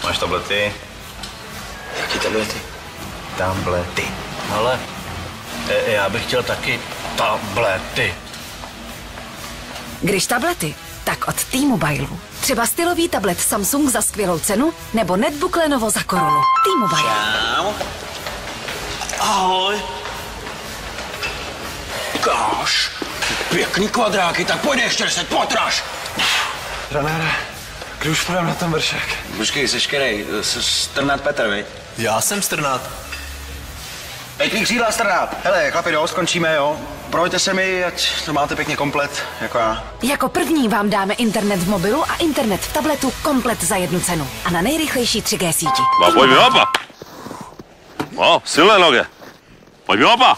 Máš tablety? Jaký tablety? Tablety. Ale já bych chtěl taky tablety. Když tablety, tak od T-Mobile. Třeba stylový tablet Samsung za skvělou cenu, nebo netbook Lenovo za korunu. T-Mobile. Čau. Ahoj. Káš, pěkný kvadráky, tak pojď ještě 10, potraž. Trenére, kdy už půjdem na ten vršek? Počkej, jsi škerej, jsi Strnad Petr, viď? Já jsem Strnad. Pěkný křídla, Strnad. Hele, chlapi, skončíme, jo? Proveďte se mi, ať to máte pěkně komplet, jako já. Jako první vám dáme internet v mobilu a internet v tabletu komplet za jednu cenu. A na nejrychlejší 3G síti. No, pojď mi opa. No, silné noge. Pojď mi opa.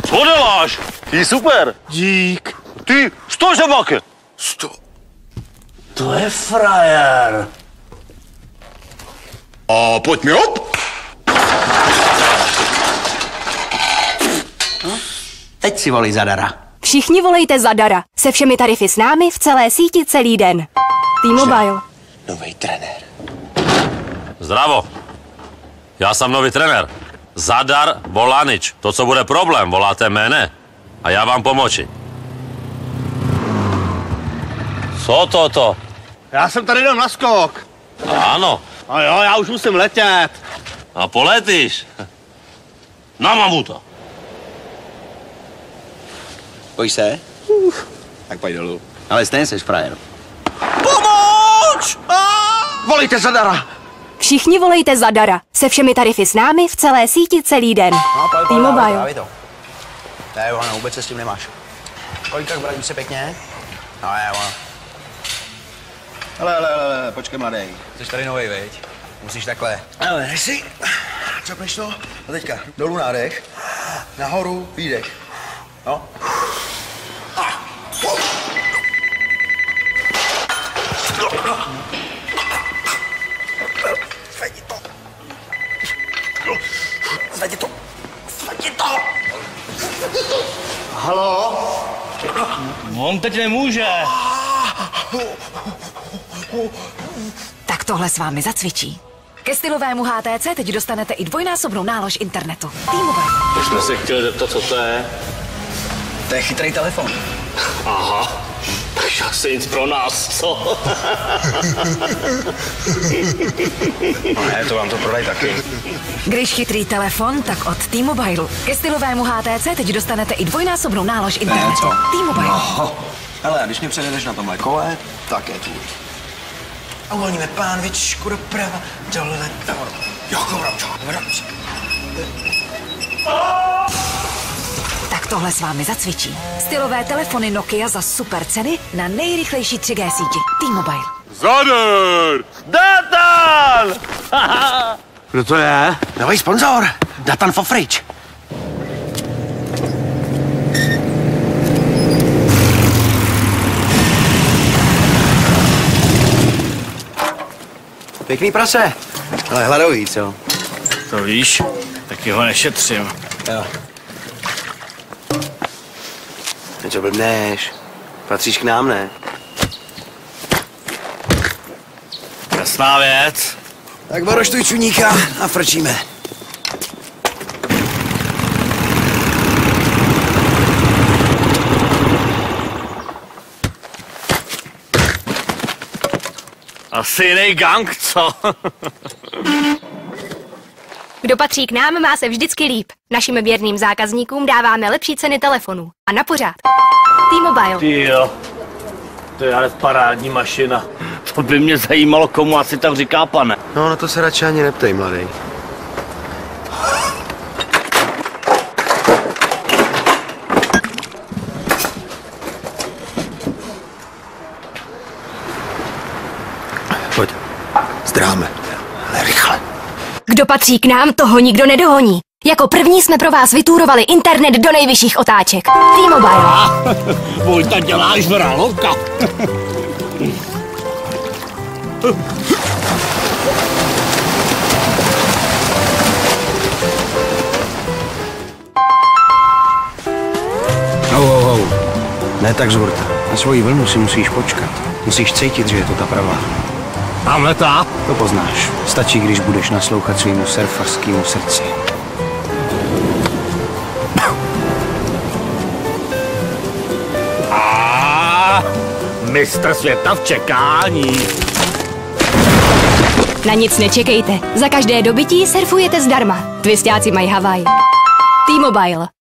Co děláš? Ty super. Dík. Ty, stoj se baky. To je frajer. A pojď mi op! Teď si volí zadara. Všichni volejte zadara. Se všemi tarify s námi v celé síti celý den. T-Mobile. Nový trenér. Zdravo. Já jsem nový trenér. Zadar Volanič. To, co bude problém, voláte mene. A já vám pomoci. Co toto? Já jsem tady jdem na skok. Ano. A jo, já už musím letět. A poletíš? Na mamuta. Bojíš se? Tak pojď dolů. Ale stejně jsi frajer. Pomoc! Volejte zadara! Všichni volejte zadara. Se všemi tarify s námi v celé síti celý den. T-Mobile. Ne, jo, vůbec se s tím nemáš. Kolikak, bradím se pěkně? No, jo. Hele, počkej, mladej. Jsi tady novej, veď? Musíš takhle. Ale než si, čapneš to a teďka dolů nádech, nahoru výdech. No. Zvedni to. Halo? On teď nemůže. Tak tohle s vámi zacvičí. Ke stylovému HTC teď dostanete i dvojnásobnou nálož internetu. T-Mobile. Už jsme se chtěli zeptat, co to je. To je chytrý telefon. Aha. Takže asi nic pro nás, co? No ne, to vám to prodaj taky. Když chytrý telefon, tak od T-Mobile. Ke stylovému HTC teď dostanete i dvojnásobnou nálož internetu. co? T-Mobile. No. Hele, a když mě předjedeš na tomhle kole, tak je tvůj. A uvolníme pánvičku doprava, dole, vrabčo. Tak tohle s vámi zacvičí. Stylové telefony Nokia za super ceny na nejrychlejší 3G síti. T-Mobile. Zadar! Datan! Kdo to je? Nový sponzor. Datan for Fridge. Pěkný prase. Ale hladový, co? To víš, taky ho nešetřím. Jo. Něco blbneš. Patříš k nám, ne? Jasná věc. Tak baroštuj čuníka a frčíme. Asi jiný gang, co? Kdo patří k nám, má se vždycky líp. Našim věrným zákazníkům dáváme lepší ceny telefonů. A na pořád. T-Mobile. Ty jo. To je ale parádní mašina. To by mě zajímalo, komu asi tak říká pane. No, na to se radši ani neptej, mladý. Pojď. Zdráme. Ale rychle. Kdo patří k nám, toho nikdo nedohoní. Jako první jsme pro vás vytúrovali internet do nejvyšších otáček. T-Mobile. Vojta, děláš vralovka. Ne tak z hurta. Na svoji vlnu si musíš počkat. Musíš cítit, že je to ta pravá. Tamhle ta? To poznáš. Stačí, když budeš naslouchat svýmu surfařskému srdci. Mistr světa v čekání. Na nic nečekejte. Za každé dobytí surfujete zdarma. Twistáci mají Havaj. T-Mobile.